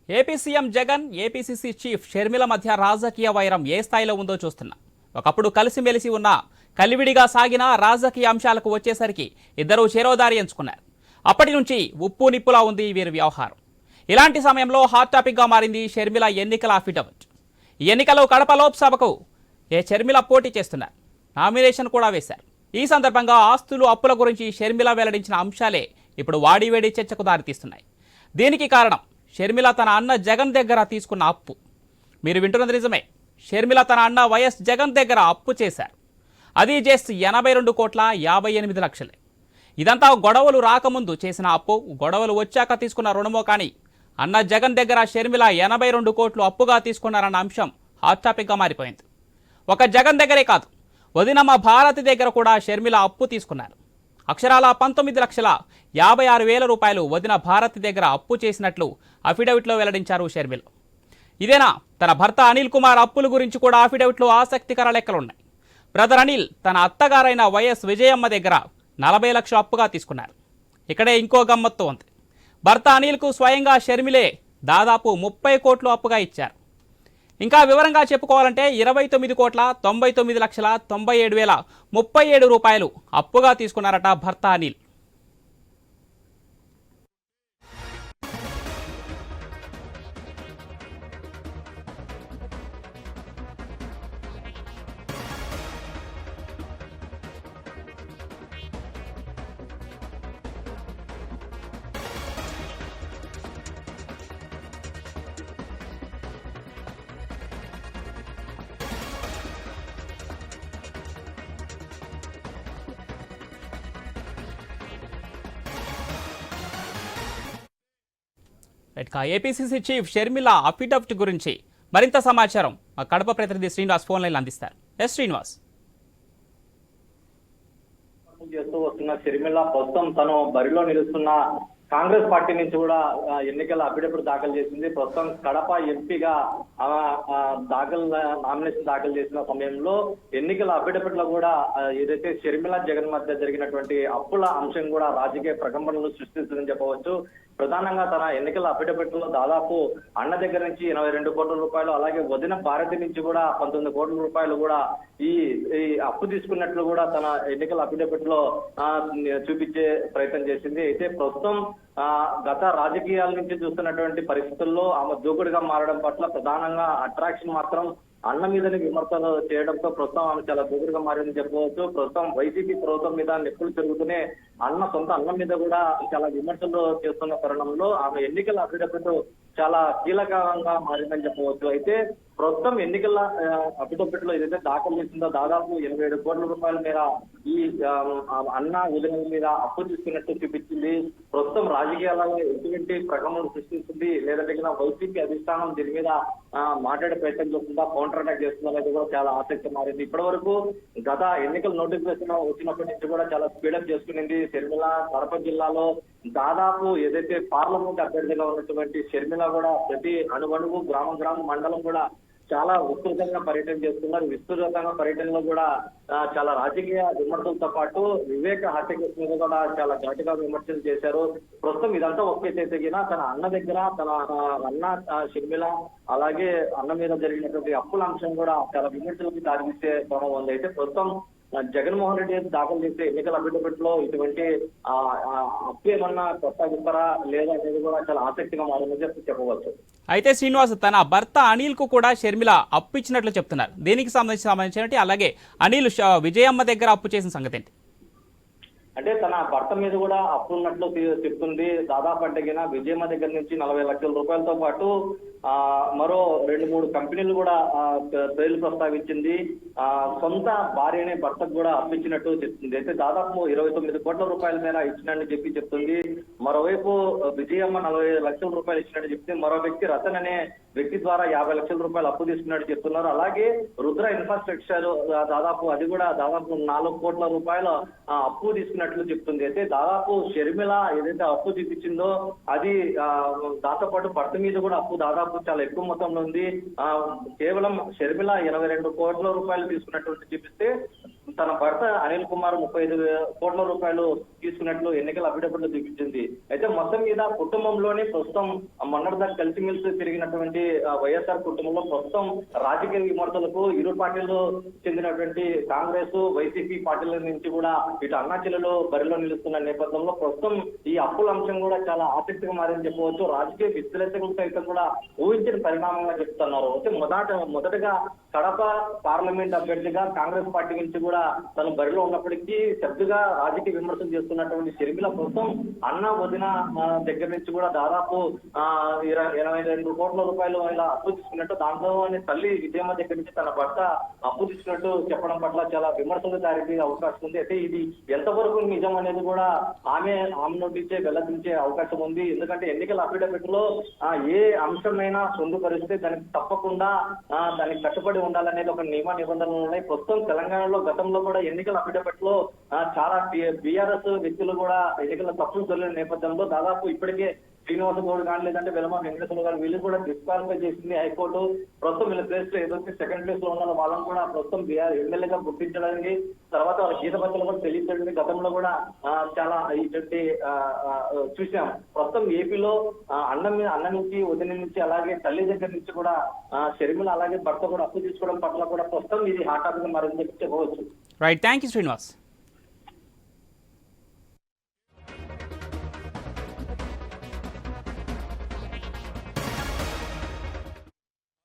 AP CM Jagan, APCC chief Sharmila మధ్య రాజకీయ వైరం ఏ స్థాయిలో ఉందో చూస్తున్నాం. ఒకప్పుడు కలిసిమెలిసి ఉన్న కలివిడిగా సాగిన రాజకీయ అంశాలకు వచ్చేసరికి ఇద్దరూ చేరోదారి ఎంచుకున్నారు. అప్పటి నుంచి ఉప్పు నిప్పులా ఉంది వీరి వ్యవహారం. ఇలాంటి సమయంలో హాట్ టాపిక్గా మారింది షర్మిల ఎన్నికల అఫిడవిట్. ఈ ఎన్నికలో కడప లోక్సభకు షర్మిల పోటీ చేస్తున్నారు. నామినేషన్ కూడా వేశారు. ఈ సందర్భంగా ఆస్తులు, అప్పుల గురించి షర్మిల వెల్లడించిన అంశాలే ఇప్పుడు వాడివేడి చర్చకు దారితీస్తున్నాయి. దీనికి కారణం షర్మిల తన అన్న జగన్ దగ్గర తీసుకున్న అప్పు. మీరు వింటున్నది నిజమే. షర్మిల తన అన్న వైఎస్ జగన్ దగ్గర అప్పు చేశారు. అది జస్ట్ 82,58,00,000. ఇదంతా గొడవలు రాకముందు చేసిన అప్పు, గొడవలు వచ్చాక తీసుకున్న రుణమో. కానీ అన్న జగన్ దగ్గర షర్మిల 82 కోట్లు అప్పుగా తీసుకున్నారన్న అంశం హాట్ టాపిక్గా మారిపోయింది. ఒక జగన్ దగ్గరే కాదు, వదినమ్మ భారతి దగ్గర కూడా షర్మిల అప్పు తీసుకున్నారు. అక్షరాల 19,56,000 రూపాయలు వదిన భారతి దగ్గర అప్పు చేసినట్లు అఫిడవిట్లో వెల్లడించారు షర్మిల. ఇదేనా తన భర్త అనిల్ కుమార్ అప్పుల గురించి కూడా అఫిడవిట్లో ఆసక్తికర లెక్కలున్నాయి. బ్రదర్ అనిల్ తన అత్తగారైన వైఎస్ విజయమ్మ దగ్గర 40 లక్షలు అప్పుగా తీసుకున్నారు. ఇక్కడే ఇంకో గమ్మత్తు ఉంది. భర్త అనిల్కు స్వయంగా షర్మిలే దాదాపు 30 కోట్లు అప్పుగా ఇచ్చారు. ఇంకా వివరంగా చెప్పుకోవాలంటే 29,99,97,037 రూపాయలు అప్పుగా తీసుకున్నారట భర్త Anil. APCC chief Sharmila affidavit గురించి మరింత సమాచారం మా కడప ప్రతినిధి శ్రీనివాస్ ఫోన్ లైన్ అందిస్తారు. శ్రీనివాస్. చేస్తూ వస్తున్న షర్మిల ప్రస్తుతం తను బరిలో నిలుస్తున్న కాంగ్రెస్ పార్టీ నుంచి కూడా ఎన్నికల అఫిడవిట్ దాఖలు చేసింది. ప్రస్తుతం కడప ఎంపీగా నామినేషన్ దాఖలు చేసిన సమయంలో ఎన్నికల అఫిడవిట్ లో కూడా ఏదైతే షర్మిల జగన్ మధ్య జరిగినటువంటి అప్పుల అంశం కూడా రాజకీయ ప్రకంపనలు సృష్టిస్తుందని చెప్పవచ్చు. ప్రధానంగా తన ఎన్నికల అఫిడవిట్ లో దాదాపు అన్న దగ్గర నుంచి 82 కోట్ల రూపాయలు, అలాగే వదిన భారతి నుంచి కూడా 19 కోట్ల రూపాయలు కూడా ఈ అప్పు తీసుకున్నట్లు కూడా తన ఎన్నికల అఫిడవిట్ లో చూపించే ప్రయత్నం చేసింది. అయితే ప్రస్తుతం గత రాజకీయాల నుంచి చూస్తున్నటువంటి పరిస్థితుల్లో ఆమె దూకుడుగా మారడం పట్ల ప్రధానంగా అట్రాక్షన్ మాత్రం అన్న మీదని విమర్శలు చేయడంతో ప్రస్తుతం ఆమె చాలా దూకుడుగా మారిందని చెప్పవచ్చు. ప్రస్తుతం వైసీపీ ప్రభుత్వం మీద నిప్పులు తిరుగుతూనే సొంత అన్న మీద కూడా చాలా విమర్శలు చేస్తున్న తరుణంలో ఆమె ఎన్నికల అఫిడవిట్ చాలా కీలకంగా మారిందని చెప్పవచ్చు. అయితే ప్రస్తుతం ఎన్నికల అఫిడవిట్ లో ఏదైతే దాఖలు చేసిందో దాదాపు 87 కోట్ల రూపాయల మేర ఈ అన్న ఉదయం మీద అప్పు తీసుకున్నట్టు చూపించింది. ప్రస్తుతం రాజకీయాలలో ఎటువంటి ప్రకంపనలు సృష్టిస్తుంది, లేదంటే వైసీపీ అధిష్టానం దీని మీద మాట్లాడే ప్రయత్నం చేస్తుందా, కౌంటర్ అటాక్ చేస్తుందా అనేది కూడా చాలా ఆసక్తి మారింది. ఇప్పటి వరకు గత ఎన్నికల నోటిఫికేషన్ వచ్చినప్పటి నుంచి కూడా చాలా స్పీడప్ చేసుకునింది షర్మిల. కడప జిల్లాలో దాదాపు ఏదైతే పార్లమెంట్ అభ్యర్థిగా ఉన్నటువంటి షర్మిల కూడా ప్రతి అణువణువు, గ్రామం, మండలం కూడా చాలా విస్తృతంగా పర్యటన చేస్తున్నారు. విస్తృతంగా పర్యటనలో కూడా చాలా రాజకీయ విమర్శలతో పాటు వివేక హత్య కేసు మీద కూడా చాలా ఘాటుగా విమర్శలు చేశారు. ప్రస్తుతం ఇదంతా ఒకే తగిన తన అన్న దగ్గర తన అన్న షర్మిల అలాగే అన్న మీద జరిగినటువంటి అప్పుల అంశం కూడా చాలా విమర్శలకు దారితీసే క్రమం ఉంది. అయితే ప్రస్తుతం జగన్మోహన్ రెడ్డి దాఖలు చేసే ఎన్నికల అఫిడవిట్ లో ఇటువంటి అప్పు ఏమన్నా ప్రస్తావిస్తారా లేదా అనేది కూడా చాలా ఆసక్తిగా మారిందని చెప్పవచ్చు. అయితే శ్రీనివాస్, తన భర్త అనిల్ కు కూడా షర్మిల అప్పు ఇచ్చినట్లు చెప్తున్నారు. దీనికి సంబంధించి అలాగే అనిల్ విజయమ్మ దగ్గర అప్పు చేసిన సంగతి ఏంటి? అంటే తన భర్త మీద కూడా అప్పు ఉన్నట్లు చెప్తుంది. దాదాపు అంటే విజయమ్మ దగ్గర నుంచి 40 లక్షల రూపాయలతో పాటు మరో 2-3 కంపెనీలు కూడా పేర్లు ప్రస్తావించింది. సొంత భార్యనే భర్తకు కూడా అప్పించినట్టు చెప్తుంది. అయితే దాదాపు 29 కోట్ల రూపాయల మేర ఇచ్చినట్టు చెప్తుంది. మరోవైపు విజయమ్మ 40 లక్షల రూపాయలు ఇచ్చినట్టు చెప్తుంది. మరో వ్యక్తి రతన్ అనే వ్యక్తి ద్వారా 50 లక్షల రూపాయలు అప్పు తీసుకున్నట్టు చెప్తున్నారు. అలాగే రుద్ర ఇన్ఫ్రాస్ట్రక్చర్ అది కూడా దాదాపు 4 కోట్ల రూపాయల అప్పు తీసుకున్నట్లు చెప్తుంది. అయితే దాదాపు షర్మిల ఏదైతే అప్పు చూపించిందో అది దాంతో పాటు భర్త మీద కూడా అప్పు దాదాపు చాలా ఎక్కువ మొత్తంలో ఉంది. కేవలం షర్మిల 82 కోట్ల రూపాయలు తీసుకున్నట్టు చూపిస్తే తన భర్త అనిల్ కుమార్ 35 కోట్ల రూపాయలు తీసుకున్నట్లు ఎన్నికల అఫిడవిట్లో చూపించింది. అయితే మొత్తం మీద కుటుంబంలోనే ప్రస్తుతం మొన్నటిదాకా కలిసిమెలిసి తిరిగినటువంటి వైఎస్ఆర్ కుటుంబంలో ప్రస్తుతం రాజకీయ విమర్శలకు ఇరు పార్టీలు చెందినటువంటి కాంగ్రెస్ వైసీపీ పార్టీల నుంచి కూడా ఇటు అన్నా చెల్లెలు బరిలో నిలుస్తున్న నేపథ్యంలో ప్రస్తుతం ఈ అప్పుల అంశం కూడా చాలా ఆసక్తిగా మారింది చెప్పవచ్చు. రాజకీయ విశ్లేషకులు సైతం కూడా ఊహించిన పరిణామంగా చెప్తున్నారు. అయితే మొదటగా కడప పార్లమెంట్ అభ్యర్థిగా కాంగ్రెస్ పార్టీ నుంచి కూడా తను బరిలో ఉన్నప్పటికీ పెద్దగా రాజకీయ విమర్శలు చేస్తున్నటువంటి షర్మిల ప్రస్తుతం అన్న వదిన దగ్గర నుంచి కూడా దాదాపు 22 కోట్ల రూపాయలు ఇలా అప్పు తీసుకున్నట్టు, దాంట్లో తల్లి విజయమ్మ దగ్గర నుంచి తన భర్త అప్పు తీసుకున్నట్టు చెప్పడం పట్ల చాలా విమర్శలు దారికి అవకాశం ఉంది. అయితే ఇది ఎంతవరకు నిజం అనేది కూడా ఆమె నోటించే వెల్లడించే అవకాశం ఉంది. ఎందుకంటే ఎన్నికల అఫిడవిట్ లో ఏ అంశమైనా పొందుపరిస్తే దానికి తప్పకుండా దానికి కట్టుబడి ఉండాలనేది ఒక నియమ నిబంధనలు ఉన్నాయి. ప్రస్తుతం తెలంగాణలో గతంలో కూడా ఎన్నికల అఫిడవిట్ లో చాలా బీఆర్ఎస్ వ్యక్తులు కూడా ఎన్నికల తప్పులు జరిగిన నేపథ్యంలో దాదాపు ఇప్పటికే శ్రీనివాస గౌడ్ కానీ లేదంటే వెలమ వెంకటేశ్వర గారు వీళ్ళు కూడా డిస్క్వాలిఫై చేసింది హైకోర్టు. ప్రస్తుతం వీళ్ళ ప్లేస్ లో ఏదైతే సెకండ్ ప్లేస్ లో ఉన్నారో వాళ్ళని కూడా ప్రస్తుతం ఎమ్మెల్యేగా గుర్తించడానికి, తర్వాత వాళ్ళ గీతపత్రాలు కూడా తెలియజేయడానికి గతంలో కూడా చాలా ఇటువంటి చూసాం. ప్రస్తుతం ఏపీలో అన్న నుంచి వదిన నుంచి అలాగే తల్లి దగ్గర నుంచి కూడా షర్మిల అలాగే భర్త కూడా అప్పు తీసుకోవడం పట్ల కూడా ప్రస్తుతం ఇది హాట్ టాపిక్ మారిందని చెప్పవచ్చు. Right, thank you Srinivas.